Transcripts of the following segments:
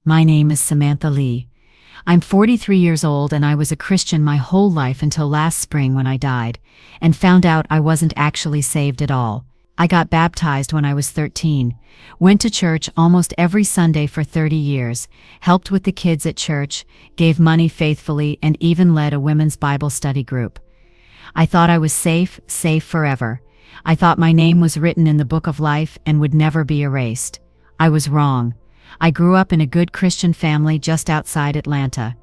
My name is Samantha Lee. I'm 43 years old and I was a Christian my whole life until last spring when I died, and found out I wasn't actually saved at all. I got baptized when I was 13, went to church almost every Sunday for 30 years, helped with the kids at church, gave money faithfully, and even led a women's Bible study group. I thought I was safe forever. I thought my name was written in the book of life and would never be erased. I was wrong. I grew up in a good Christian family just outside Atlanta.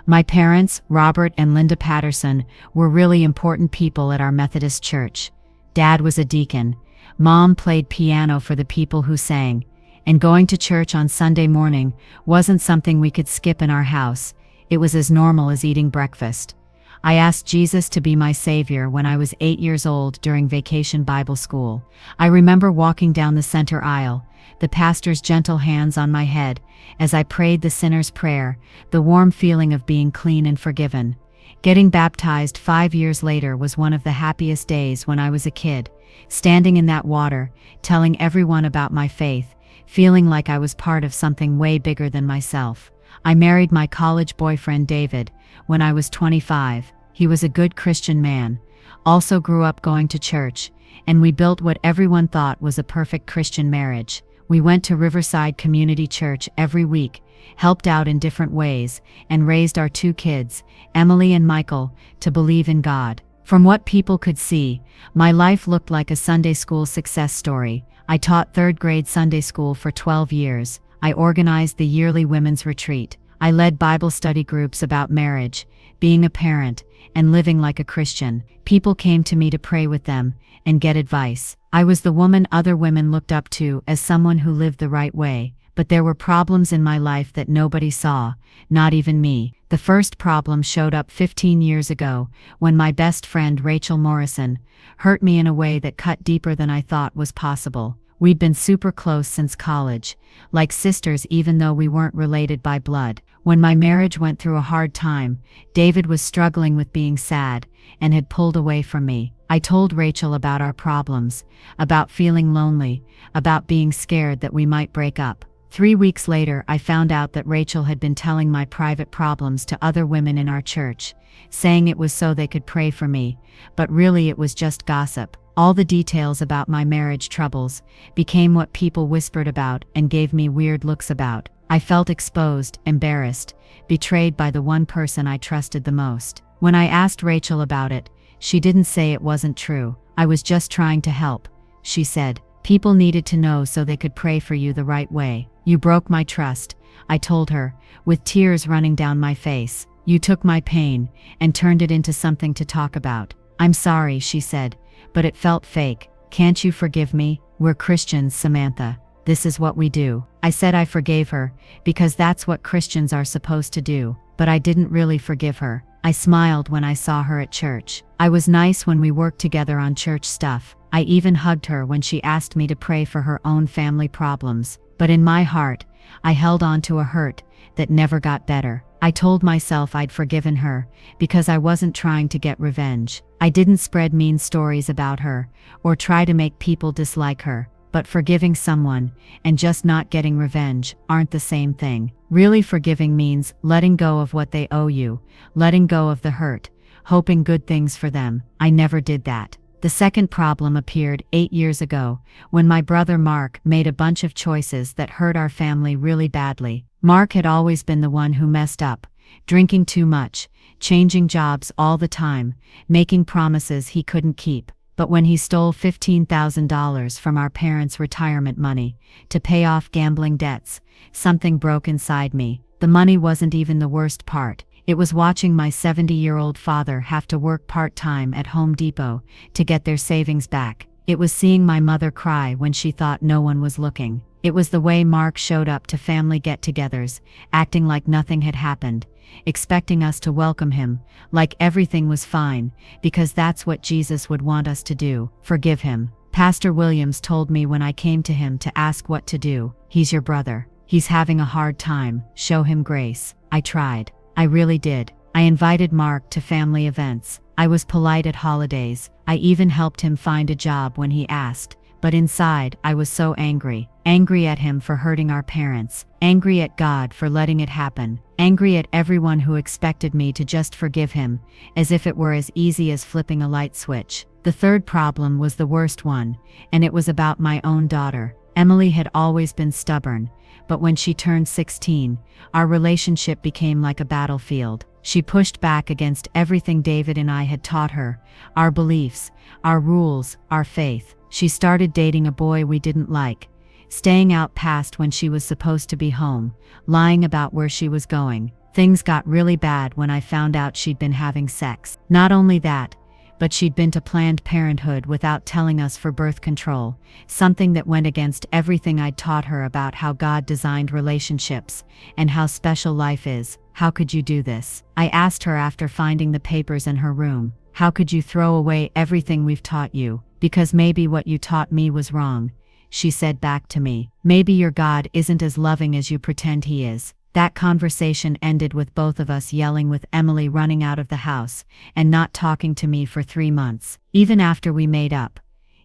My parents, Robert and Linda Patterson, were really important people at our Methodist church. Dad was a deacon. Mom played piano for the people who sang. And going to church on Sunday morning wasn't something we could skip in our house. It was as normal as eating breakfast. I asked Jesus to be my Savior when I was 8 years old during Vacation Bible School. I remember walking down the center aisle, the pastor's gentle hands on my head, as I prayed the sinner's prayer, the warm feeling of being clean and forgiven. Getting baptized 5 years later was one of the happiest days when I was a kid, standing in that water, telling everyone about my faith, feeling like I was part of something way bigger than myself. I married my college boyfriend David when I was 25. He was a good Christian man, also grew up going to church, and we built what everyone thought was a perfect Christian marriage. We went to Riverside Community Church every week, helped out in different ways, and raised our 2 kids, Emily and Michael, to believe in God. From what people could see, my life looked like a Sunday school success story. I taught 3rd grade Sunday school for 12 years. I organized the yearly women's retreat. I led Bible study groups about marriage, being a parent, and living like a Christian. People came to me to pray with them and get advice. I was the woman other women looked up to as someone who lived the right way. But there were problems in my life that nobody saw, not even me. The first problem showed up 15 years ago when my best friend Rachel Morrison hurt me in a way that cut deeper than I thought was possible. We'd been super close since college, like sisters even though we weren't related by blood. When my marriage went through a hard time, David was struggling with being sad and had pulled away from me. I told Rachel about our problems, about feeling lonely, about being scared that we might break up. 3 weeks later, I found out that Rachel had been telling my private problems to other women in our church, saying it was so they could pray for me, but really it was just gossip. All the details about my marriage troubles became what people whispered about and gave me weird looks about. I felt exposed, embarrassed, betrayed by the one person I trusted the most. When I asked Rachel about it, she didn't say it wasn't true. I was just trying to help, she said. People needed to know so they could pray for you the right way. You broke my trust, I told her, with tears running down my face. You took my pain and turned it into something to talk about. I'm sorry, she said, but it felt fake. Can't you forgive me? We're Christians, Samantha. This is what we do. I said I forgave her, because that's what Christians are supposed to do, but I didn't really forgive her. I smiled when I saw her at church. I was nice when we worked together on church stuff. I even hugged her when she asked me to pray for her own family problems. But in my heart, I held on to a hurt that never got better. I told myself I'd forgiven her because I wasn't trying to get revenge. I didn't spread mean stories about her or try to make people dislike her. But forgiving someone and just not getting revenge aren't the same thing. Really forgiving means letting go of what they owe you, letting go of the hurt, hoping good things for them. I never did that. The second problem appeared 8 years ago when my brother Mark made a bunch of choices that hurt our family really badly. Mark had always been the one who messed up, drinking too much, changing jobs all the time, making promises he couldn't keep. But when he stole $15,000 from our parents' retirement money to pay off gambling debts, something broke inside me. The money wasn't even the worst part. It was watching my 70-year-old father have to work part-time at Home Depot to get their savings back. It was seeing my mother cry when she thought no one was looking. It was the way Mark showed up to family get-togethers, acting like nothing had happened, expecting us to welcome him, like everything was fine, because that's what Jesus would want us to do, forgive him. Pastor Williams told me when I came to him to ask what to do, he's your brother. He's having a hard time, show him grace. I tried. I really did. I invited Mark to family events. I was polite at holidays. I even helped him find a job when he asked, But inside, I was so angry. Angry at him for hurting our parents. Angry at God for letting it happen. Angry at everyone who expected me to just forgive him, as if it were as easy as flipping a light switch. The third problem was the worst one, and it was about my own daughter. Emily had always been stubborn, but when she turned 16, our relationship became like a battlefield. She pushed back against everything David and I had taught her, our beliefs, our rules, our faith. She started dating a boy we didn't like, staying out past when she was supposed to be home, lying about where she was going. Things got really bad when I found out she'd been having sex. Not only that, but she'd been to Planned Parenthood without telling us for birth control, something that went against everything I'd taught her about how God designed relationships and how special life is. How could you do this? I asked her after finding the papers in her room. How could you throw away everything we've taught you? Because maybe what you taught me was wrong, she said back to me. Maybe your God isn't as loving as you pretend he is. That conversation ended with both of us yelling, with Emily running out of the house and not talking to me for 3 months. Even after we made up,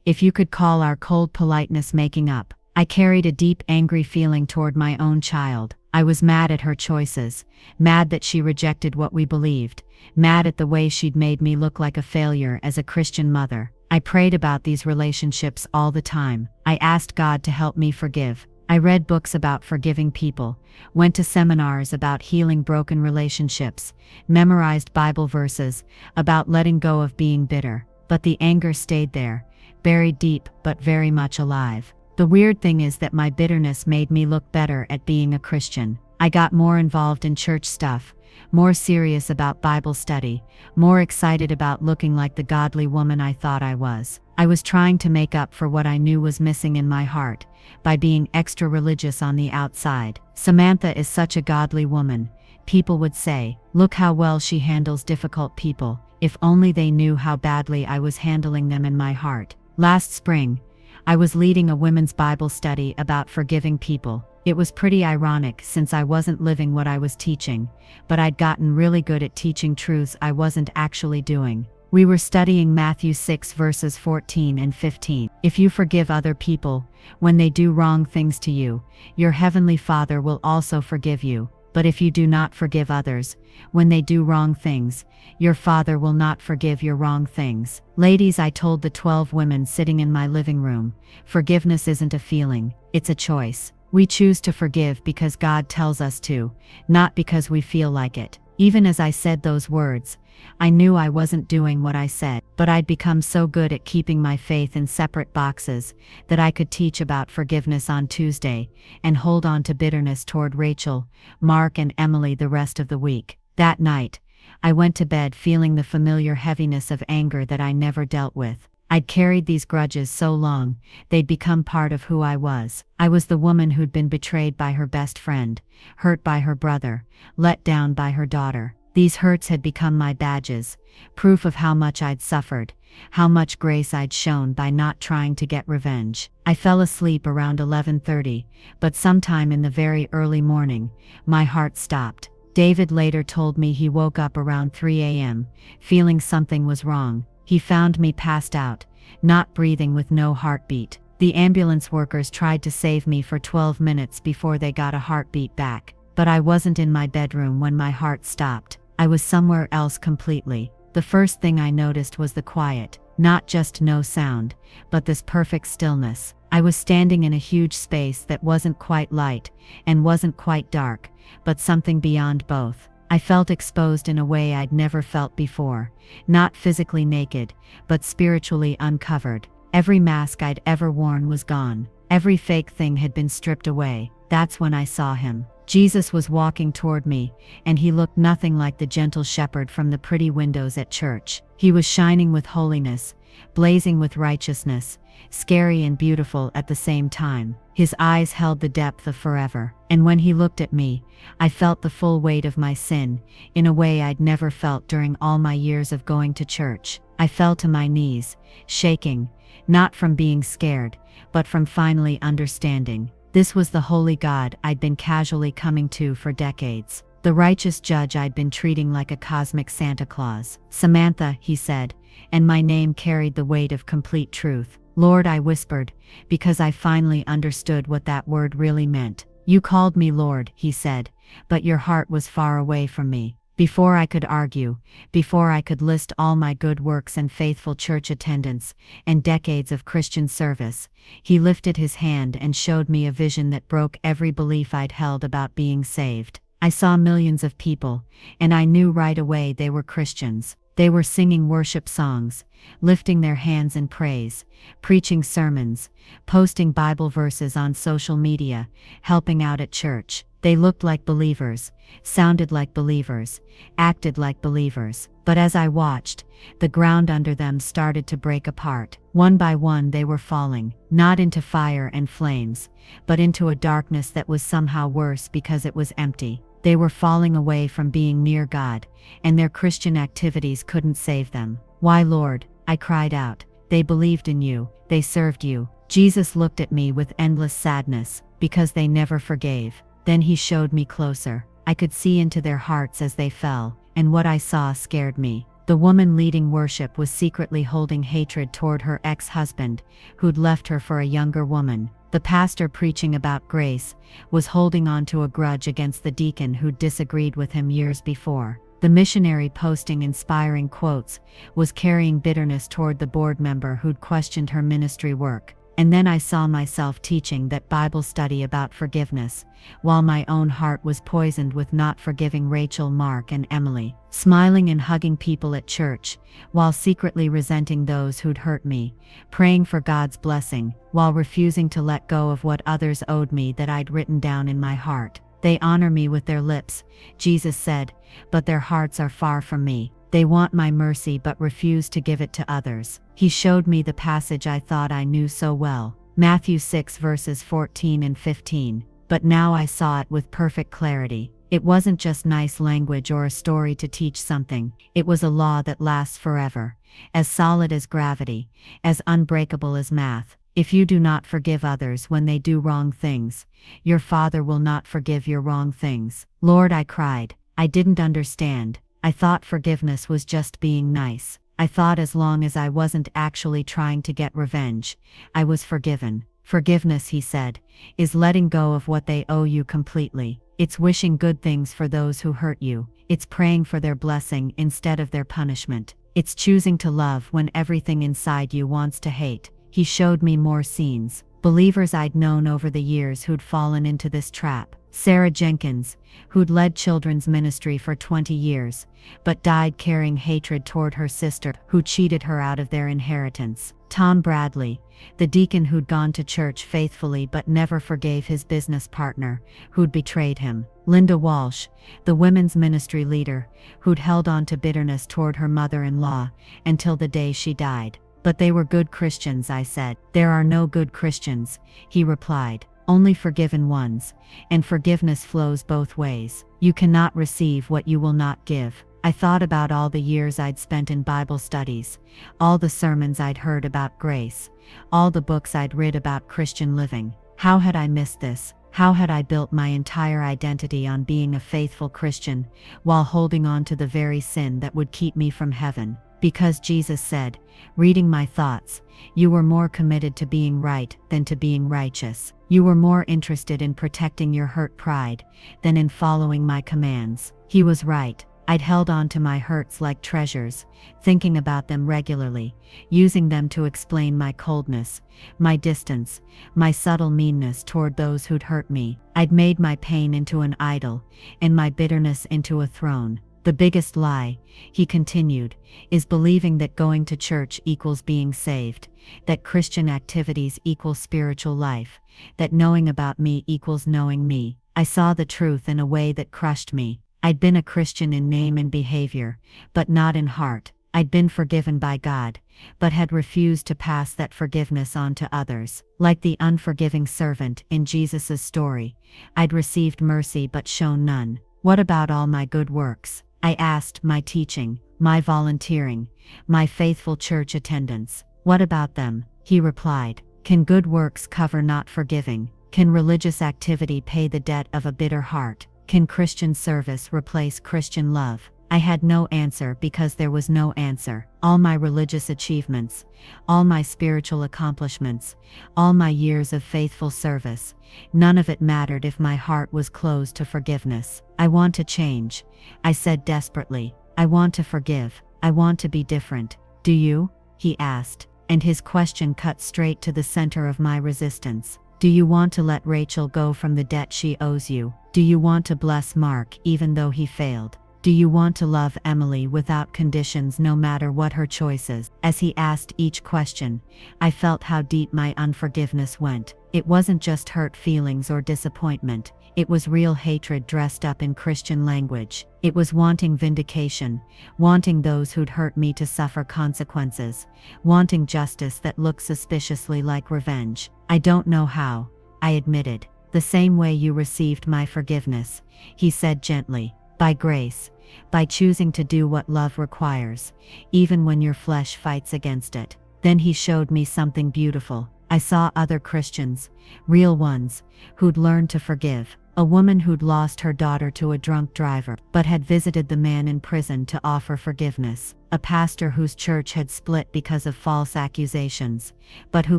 if you could call our cold politeness making up, I carried a deep angry feeling toward my own child. I was mad at her choices, mad that she rejected what we believed, mad at the way she'd made me look like a failure as a Christian mother. I prayed about these relationships all the time. I asked God to help me forgive. I read books about forgiving people, went to seminars about healing broken relationships, memorized Bible verses about letting go of being bitter. But the anger stayed there, buried deep but very much alive. The weird thing is that my bitterness made me look better at being a Christian. I got more involved in church stuff, more serious about Bible study, more excited about looking like the godly woman I thought I was. I was trying to make up for what I knew was missing in my heart by being extra religious on the outside. Samantha is such a godly woman, people would say. Look how well she handles difficult people. If only they knew how badly I was handling them in my heart. Last spring, I was leading a women's Bible study about forgiving people. It was pretty ironic since I wasn't living what I was teaching, but I'd gotten really good at teaching truths I wasn't actually doing. We were studying Matthew 6 verses 14 and 15. If you forgive other people when they do wrong things to you, your heavenly Father will also forgive you. But if you do not forgive others when they do wrong things, your Father will not forgive your wrong things. Ladies, I told the 12 women sitting in my living room, forgiveness isn't a feeling, it's a choice. We choose to forgive because God tells us to, not because we feel like it. Even as I said those words, I knew I wasn't doing what I said, but I'd become so good at keeping my faith in separate boxes that I could teach about forgiveness on Tuesday and hold on to bitterness toward Rachel, Mark, and Emily the rest of the week. That night, I went to bed feeling the familiar heaviness of anger that I never dealt with. I'd carried these grudges so long, they'd become part of who I was. I was the woman who'd been betrayed by her best friend, hurt by her brother, let down by her daughter. These hurts had become my badges, proof of how much I'd suffered, how much grace I'd shown by not trying to get revenge. I fell asleep around 11:30, but sometime in the very early morning, my heart stopped. David later told me he woke up around 3 a.m., feeling something was wrong. He found me passed out, not breathing, with no heartbeat. The ambulance workers tried to save me for 12 minutes before they got a heartbeat back. But I wasn't in my bedroom when my heart stopped. I was somewhere else completely. The first thing I noticed was the quiet. Not just no sound, but this perfect stillness. I was standing in a huge space that wasn't quite light and wasn't quite dark, but something beyond both. I felt exposed in a way I'd never felt before, not physically naked, but spiritually uncovered. Every mask I'd ever worn was gone. Every fake thing had been stripped away. That's when I saw him. Jesus was walking toward me, and he looked nothing like the gentle shepherd from the pretty windows at church. He was shining with holiness, blazing with righteousness, scary and beautiful at the same time. His eyes held the depth of forever, and when he looked at me, I felt the full weight of my sin, in a way I'd never felt during all my years of going to church. I fell to my knees, shaking, not from being scared, but from finally understanding. This was the holy God I'd been casually coming to for decades, the righteous judge I'd been treating like a cosmic Santa Claus. "Samantha," he said, and my name carried the weight of complete truth. Lord, I whispered, because I finally understood what that word really meant. You called me Lord, he said, but your heart was far away from me. Before I could argue, before I could list all my good works and faithful church attendance, and decades of Christian service, he lifted his hand and showed me a vision that broke every belief I'd held about being saved. I saw millions of people, and I knew right away they were Christians. They were singing worship songs, lifting their hands in praise, preaching sermons, posting Bible verses on social media, helping out at church. They looked like believers, sounded like believers, acted like believers. But as I watched, the ground under them started to break apart. One by one they were falling, not into fire and flames, but into a darkness that was somehow worse because it was empty. They were falling away from being near God, and their Christian activities couldn't save them. Why, Lord? I cried out. They believed in you, they served you. Jesus looked at me with endless sadness, because they never forgave. Then he showed me closer. I could see into their hearts as they fell, and what I saw scared me. The woman leading worship was secretly holding hatred toward her ex-husband, who'd left her for a younger woman. The pastor preaching about grace was holding on to a grudge against the deacon who'd disagreed with him years before. The missionary posting inspiring quotes was carrying bitterness toward the board member who'd questioned her ministry work. And then I saw myself teaching that Bible study about forgiveness, while my own heart was poisoned with not forgiving Rachel, Mark, and Emily, smiling and hugging people at church, while secretly resenting those who'd hurt me, praying for God's blessing, while refusing to let go of what others owed me that I'd written down in my heart. They honor me with their lips, Jesus said, but their hearts are far from me. They want my mercy but refuse to give it to others. He showed me the passage I thought I knew so well, Matthew 6 verses 14 and 15. But now I saw it with perfect clarity. It wasn't just nice language or a story to teach something. It was a law that lasts forever, as solid as gravity, as unbreakable as math. If you do not forgive others when they do wrong things, your Father will not forgive your wrong things. Lord, I cried. I didn't understand. I thought forgiveness was just being nice. I thought as long as I wasn't actually trying to get revenge, I was forgiven. Forgiveness, he said, is letting go of what they owe you completely. It's wishing good things for those who hurt you. It's praying for their blessing instead of their punishment. It's choosing to love when everything inside you wants to hate. He showed me more scenes. Believers I'd known over the years who'd fallen into this trap. Sarah Jenkins, who'd led children's ministry for 20 years, but died carrying hatred toward her sister, who cheated her out of their inheritance. Tom Bradley, the deacon who'd gone to church faithfully but never forgave his business partner, who'd betrayed him. Linda Walsh, the women's ministry leader, who'd held on to bitterness toward her mother-in-law until the day she died. But they were good Christians, I said. There are no good Christians, he replied. Only forgiven ones, and forgiveness flows both ways. You cannot receive what you will not give. I thought about all the years I'd spent in Bible studies, all the sermons I'd heard about grace, all the books I'd read about Christian living. How had I missed this? How had I built my entire identity on being a faithful Christian, while holding on to the very sin that would keep me from heaven? Because Jesus said, reading my thoughts, you were more committed to being right than to being righteous. You were more interested in protecting your hurt pride than in following my commands. He was right. I'd held on to my hurts like treasures, thinking about them regularly, using them to explain my coldness, my distance, my subtle meanness toward those who'd hurt me. I'd made my pain into an idol, and my bitterness into a throne. The biggest lie, he continued, is believing that going to church equals being saved, that Christian activities equal spiritual life, that knowing about me equals knowing me. I saw the truth in a way that crushed me. I'd been a Christian in name and behavior, but not in heart. I'd been forgiven by God, but had refused to pass that forgiveness on to others. Like the unforgiving servant in Jesus' story, I'd received mercy but shown none. What about all my good works? I asked. My teaching, my volunteering, my faithful church attendance. What about them? He replied. Can good works cover not forgiving? Can religious activity pay the debt of a bitter heart? Can Christian service replace Christian love? I had no answer because there was no answer. All my religious achievements, all my spiritual accomplishments, all my years of faithful service, none of it mattered if my heart was closed to forgiveness. I want to change, I said desperately. I want to forgive. I want to be different. Do you? He asked, and his question cut straight to the center of my resistance. Do you want to let Rachel go from the debt she owes you? Do you want to bless Mark even though he failed? Do you want to love Emily without conditions no matter what her choices? As he asked each question, I felt how deep my unforgiveness went. It wasn't just hurt feelings or disappointment. It was real hatred dressed up in Christian language. It was wanting vindication, wanting those who'd hurt me to suffer consequences, wanting justice that looked suspiciously like revenge. I don't know how, I admitted. The same way you received my forgiveness, he said gently. By grace, by choosing to do what love requires, even when your flesh fights against it. Then he showed me something beautiful. I saw other Christians, real ones, who'd learned to forgive. A woman who'd lost her daughter to a drunk driver, but had visited the man in prison to offer forgiveness. A pastor whose church had split because of false accusations, but who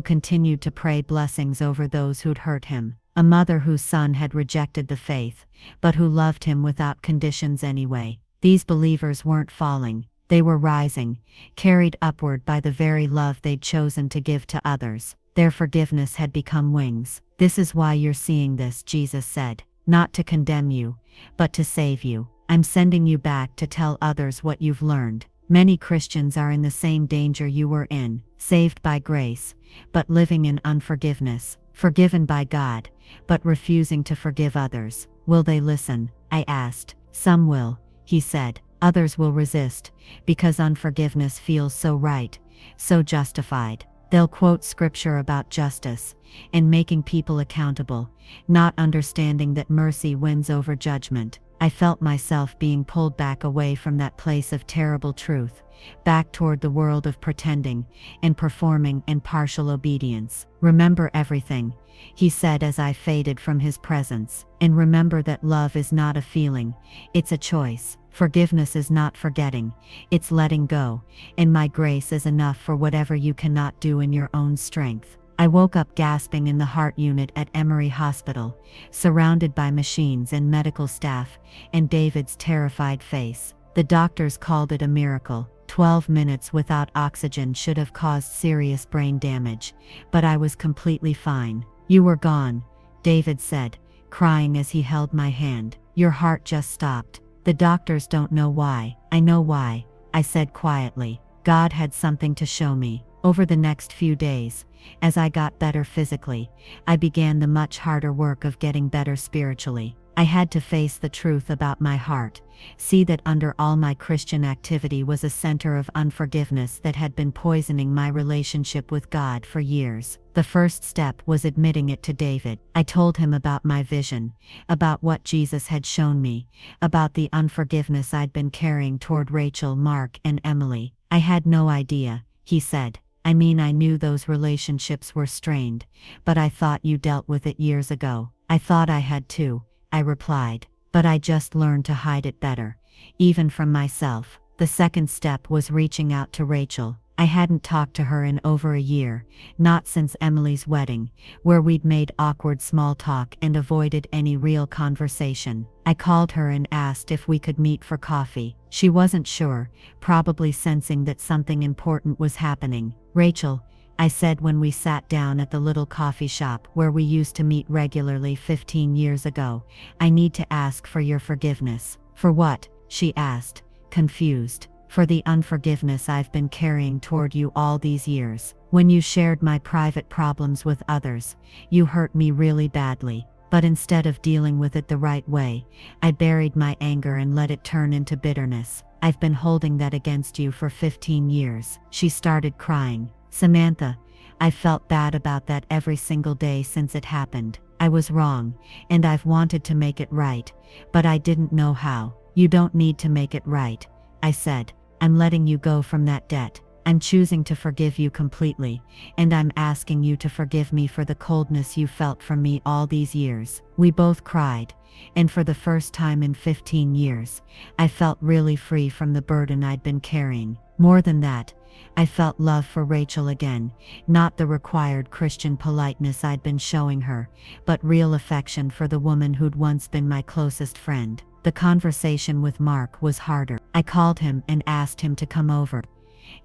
continued to pray blessings over those who'd hurt him. A mother whose son had rejected the faith, but who loved him without conditions anyway. These believers weren't falling, they were rising, carried upward by the very love they'd chosen to give to others. Their forgiveness had become wings. This is why you're seeing this, Jesus said. Not to condemn you, but to save you. I'm sending you back to tell others what you've learned. Many Christians are in the same danger you were in, saved by grace, but living in unforgiveness, forgiven by God, but refusing to forgive others. Will they listen? I asked. Some will, he said. Others will resist, because unforgiveness feels so right, so justified. They'll quote scripture about justice and making people accountable, not understanding that mercy wins over judgment. I felt myself being pulled back away from that place of terrible truth, back toward the world of pretending and performing and partial obedience. Remember everything, he said as I faded from his presence, and remember that love is not a feeling, it's a choice. Forgiveness is not forgetting, it's letting go, and my grace is enough for whatever you cannot do in your own strength. I woke up gasping in the heart unit at Emory Hospital, surrounded by machines and medical staff, and David's terrified face. The doctors called it a miracle. 12 minutes without oxygen should have caused serious brain damage, but I was completely fine. You were gone, David said, crying as he held my hand. Your heart just stopped. The doctors don't know why. I know why, I said quietly. God had something to show me. Over the next few days, as I got better physically, I began the much harder work of getting better spiritually. I had to face the truth about my heart, see that under all my Christian activity was a center of unforgiveness that had been poisoning my relationship with God for years. The first step was admitting it to David. I told him about my vision, about what Jesus had shown me, about the unforgiveness I'd been carrying toward Rachel, Mark, and Emily. I had no idea, he said. I mean, I knew those relationships were strained, but I thought you dealt with it years ago. I thought I had too, I replied, but I just learned to hide it better, even from myself. The second step was reaching out to Rachel. I hadn't talked to her in over a year, not since Emily's wedding, where we'd made awkward small talk and avoided any real conversation. I called her and asked if we could meet for coffee. She wasn't sure, probably sensing that something important was happening. Rachel, I said when we sat down at the little coffee shop where we used to meet regularly 15 years ago, I need to ask for your forgiveness. For what? She asked, confused. For the unforgiveness I've been carrying toward you all these years. When you shared my private problems with others, you hurt me really badly. But instead of dealing with it the right way, I buried my anger and let it turn into bitterness. I've been holding that against you for 15 years. She started crying. Samantha, I felt bad about that every single day since it happened. I was wrong, and I've wanted to make it right, but I didn't know how. You don't need to make it right, I said. I'm letting you go from that debt. I'm choosing to forgive you completely, and I'm asking you to forgive me for the coldness you felt from me all these years." We both cried, and for the first time in 15 years, I felt really free from the burden I'd been carrying. More than that, I felt love for Rachel again, not the required Christian politeness I'd been showing her, but real affection for the woman who'd once been my closest friend. The conversation with Mark was harder. I called him and asked him to come over,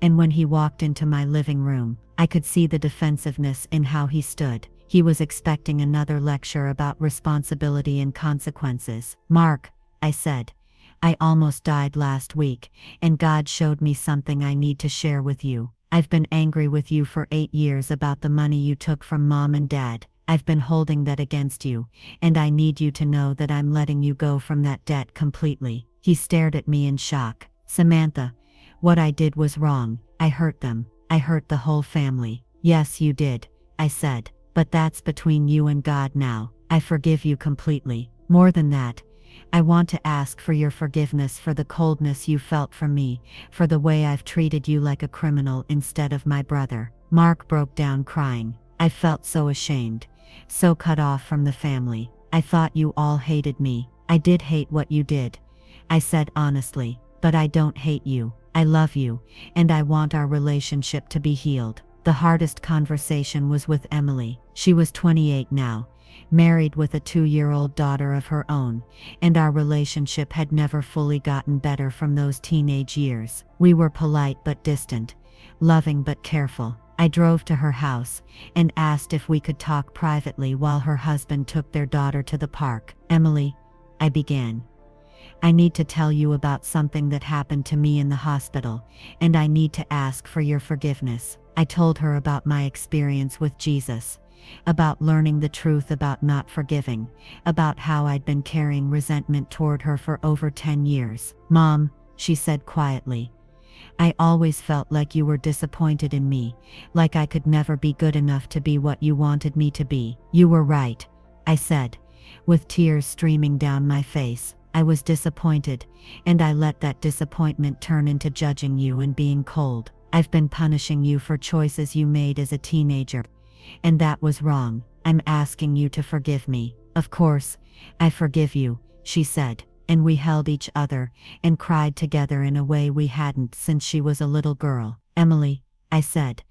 and when he walked into my living room, I could see the defensiveness in how he stood. He was expecting another lecture about responsibility and consequences. "Mark," I said, "I almost died last week, and God showed me something I need to share with you. I've been angry with you for 8 years about the money you took from Mom and Dad. I've been holding that against you, and I need you to know that I'm letting you go from that debt completely." He stared at me in shock. "Samantha, what I did was wrong. I hurt them. I hurt the whole family." "Yes, you did," I said, "but that's between you and God now. I forgive you completely. More than that, I want to ask for your forgiveness for the coldness you felt from me, for the way I've treated you like a criminal instead of my brother." Mark broke down crying. "I felt so ashamed, so cut off from the family. I thought you all hated me." "I did hate what you did," I said honestly, "but I don't hate you. I love you, and I want our relationship to be healed." The hardest conversation was with Emily. She was 28 now, married with a 2-year-old daughter of her own, and our relationship had never fully gotten better from those teenage years. We were polite but distant, loving but careful. I drove to her house and asked if we could talk privately while her husband took their daughter to the park. "Emily," I began, "I need to tell you about something that happened to me in the hospital, and I need to ask for your forgiveness." I told her about my experience with Jesus, about learning the truth about not forgiving, about how I'd been carrying resentment toward her for over 10 years. "Mom," she said quietly, "I always felt like you were disappointed in me, like I could never be good enough to be what you wanted me to be." "You were right," I said, with tears streaming down my face. "I was disappointed, and I let that disappointment turn into judging you and being cold. I've been punishing you for choices you made as a teenager, and that was wrong. I'm asking you to forgive me." "Of course, I forgive you," she said, and we held each other and cried together in a way we hadn't since she was a little girl. "Emily," I said,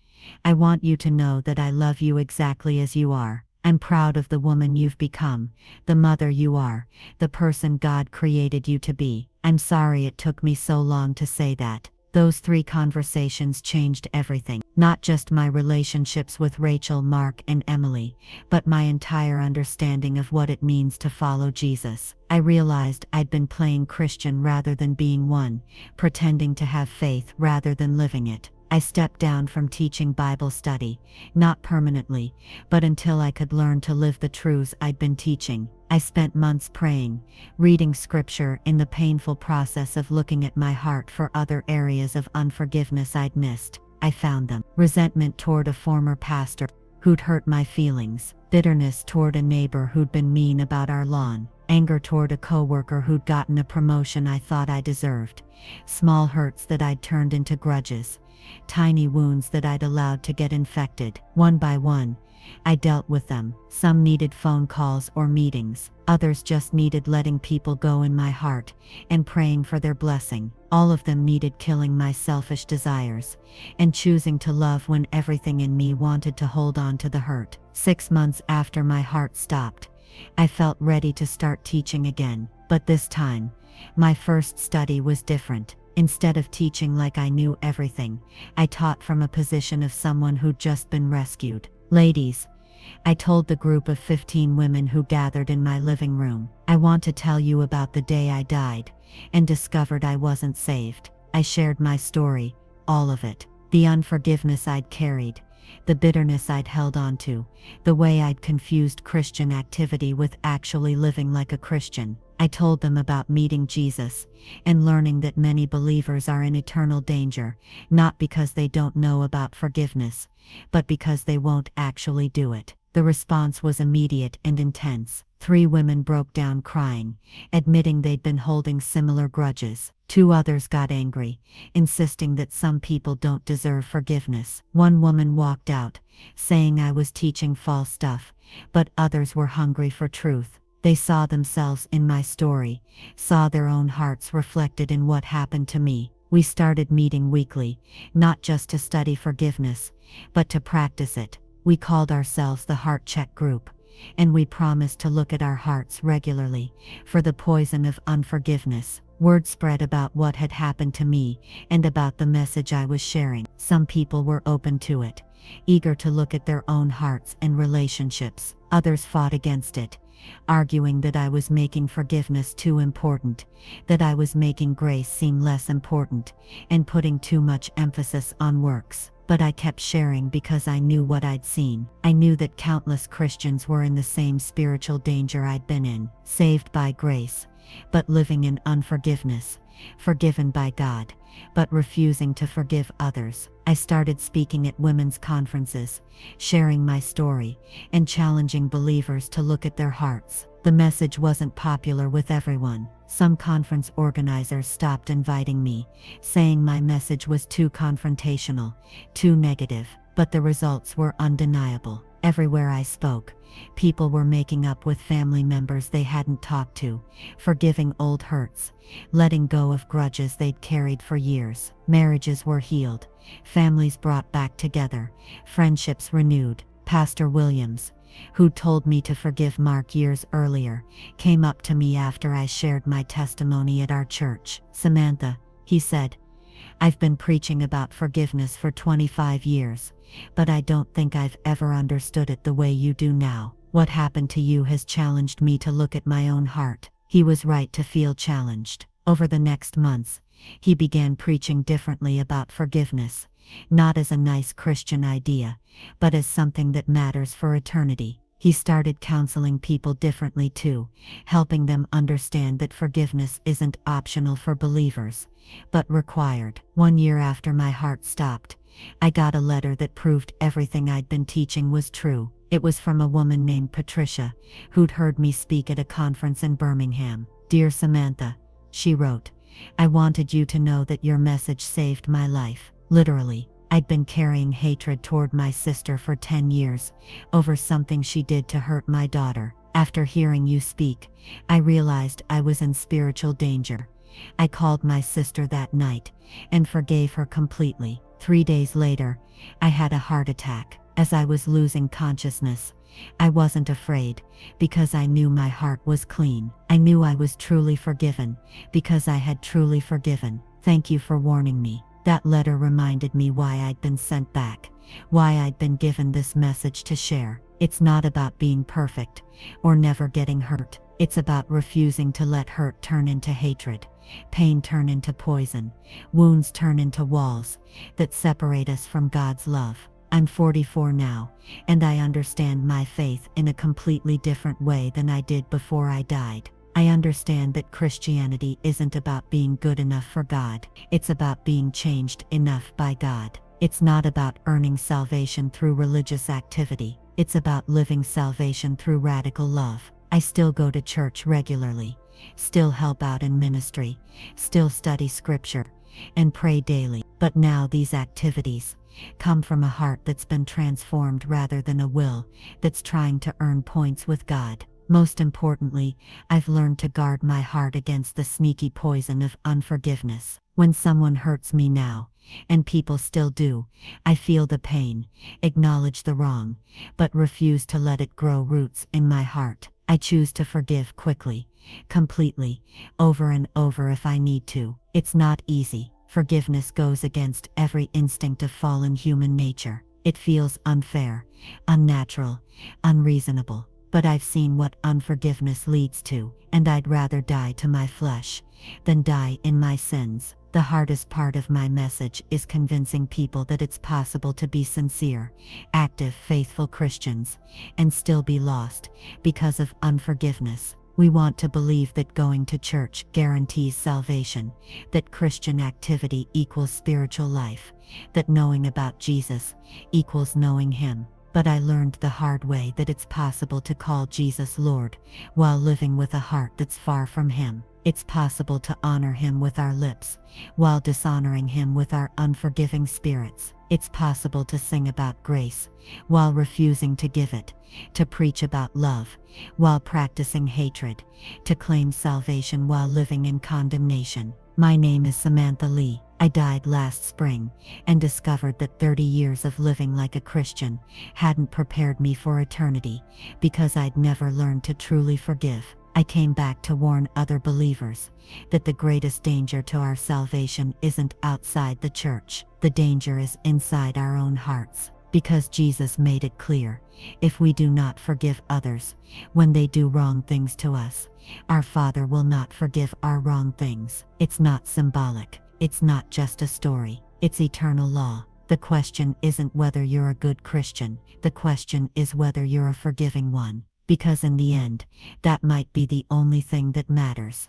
"I want you to know that I love you exactly as you are. I'm proud of the woman you've become, the mother you are, the person God created you to be. I'm sorry it took me so long to say that." Those 3 conversations changed everything. Not just my relationships with Rachel, Mark, and Emily, but my entire understanding of what it means to follow Jesus. I realized I'd been playing Christian rather than being one, pretending to have faith rather than living it. I stepped down from teaching Bible study, not permanently, but until I could learn to live the truths I'd been teaching. I spent months praying, reading scripture, in the painful process of looking at my heart for other areas of unforgiveness I'd missed. I found them. Resentment toward a former pastor who'd hurt my feelings, bitterness toward a neighbor who'd been mean about our lawn, anger toward a coworker who'd gotten a promotion I thought I deserved, small hurts that I'd turned into grudges, tiny wounds that I'd allowed to get infected. One by one, I dealt with them. Some needed phone calls or meetings. Others just needed letting people go in my heart and praying for their blessing. All of them needed killing my selfish desires and choosing to love when everything in me wanted to hold on to the hurt. 6 months after my heart stopped, I felt ready to start teaching again. But this time, my first study was different. Instead of teaching like I knew everything, I taught from a position of someone who'd just been rescued. "Ladies," I told the group of 15 women who gathered in my living room, "I want to tell you about the day I died and discovered I wasn't saved." I shared my story, all of it. The unforgiveness I'd carried, the bitterness I'd held onto, the way I'd confused Christian activity with actually living like a Christian. I told them about meeting Jesus and learning that many believers are in eternal danger, not because they don't know about forgiveness, but because they won't actually do it. The response was immediate and intense. 3 women broke down crying, admitting they'd been holding similar grudges. Two others got angry, insisting that some people don't deserve forgiveness. One woman walked out, saying I was teaching false stuff, but others were hungry for truth. They saw themselves in my story, saw their own hearts reflected in what happened to me. We started meeting weekly, not just to study forgiveness, but to practice it. We called ourselves the Heart Check Group, and we promised to look at our hearts regularly for the poison of unforgiveness. Word spread about what had happened to me and about the message I was sharing. Some people were open to it, eager to look at their own hearts and relationships. Others fought against it, arguing that I was making forgiveness too important, that I was making grace seem less important, and putting too much emphasis on works. But I kept sharing because I knew what I'd seen. I knew that countless Christians were in the same spiritual danger I'd been in, saved by grace, but living in unforgiveness, forgiven by God, but refusing to forgive others. I started speaking at women's conferences, sharing my story, and challenging believers to look at their hearts. The message wasn't popular with everyone. Some conference organizers stopped inviting me, saying my message was too confrontational, too negative, but the results were undeniable. Everywhere I spoke, people were making up with family members they hadn't talked to, forgiving old hurts, letting go of grudges they'd carried for years. Marriages were healed, families brought back together, friendships renewed. Pastor Williams, who told me to forgive Mark years earlier, came up to me after I shared my testimony at our church. "Samantha," he said, "I've been preaching about forgiveness for 25 years, but I don't think I've ever understood it the way you do now. What happened to you has challenged me to look at my own heart." He was right to feel challenged. Over the next months, he began preaching differently about forgiveness, not as a nice Christian idea, but as something that matters for eternity. He started counseling people differently too, helping them understand that forgiveness isn't optional for believers, but required. 1 year after my heart stopped, I got a letter that proved everything I'd been teaching was true. It was from a woman named Patricia, who'd heard me speak at a conference in Birmingham. "Dear Samantha," she wrote, "I wanted you to know that your message saved my life." Literally, I'd been carrying hatred toward my sister for 10 years, over something she did to hurt my daughter. "After hearing you speak, I realized I was in spiritual danger. I called my sister that night, and forgave her completely. 3 days later, I had a heart attack. As I was losing consciousness, I wasn't afraid, because I knew my heart was clean. I knew I was truly forgiven, because I had truly forgiven. Thank you for warning me." That letter reminded me why I'd been sent back, why I'd been given this message to share. It's not about being perfect, or never getting hurt. It's about refusing to let hurt turn into hatred, pain turn into poison, wounds turn into walls that separate us from God's love. I'm 44 now, and I understand my faith in a completely different way than I did before I died. I understand that Christianity isn't about being good enough for God. It's about being changed enough by God. It's not about earning salvation through religious activity. It's about living salvation through radical love. I still go to church regularly, still help out in ministry, still study scripture, and pray daily. But now these activities come from a heart that's been transformed rather than a will that's trying to earn points with God. Most importantly, I've learned to guard my heart against the sneaky poison of unforgiveness. When someone hurts me now, and people still do, I feel the pain, acknowledge the wrong, but refuse to let it grow roots in my heart. I choose to forgive quickly, completely, over and over if I need to. It's not easy. Forgiveness goes against every instinct of fallen human nature. It feels unfair, unnatural, unreasonable. But I've seen what unforgiveness leads to, and I'd rather die to my flesh than die in my sins. The hardest part of my message is convincing people that it's possible to be sincere, active, faithful Christians and still be lost because of unforgiveness. We want to believe that going to church guarantees salvation, that Christian activity equals spiritual life, that knowing about Jesus equals knowing Him. But I learned the hard way that it's possible to call Jesus Lord while living with a heart that's far from Him. It's possible to honor Him with our lips while dishonoring Him with our unforgiving spirits. It's possible to sing about grace while refusing to give it, to preach about love while practicing hatred, to claim salvation while living in condemnation. My name is Samantha Lee. I died last spring and discovered that 30 years of living like a Christian hadn't prepared me for eternity because I'd never learned to truly forgive. I came back to warn other believers that the greatest danger to our salvation isn't outside the church. The danger is inside our own hearts, because Jesus made it clear, if we do not forgive others when they do wrong things to us, our Father will not forgive our wrong things. It's not symbolic. It's not just a story. It's eternal law. The question isn't whether you're a good Christian. The question is whether you're a forgiving one. Because in the end, that might be the only thing that matters.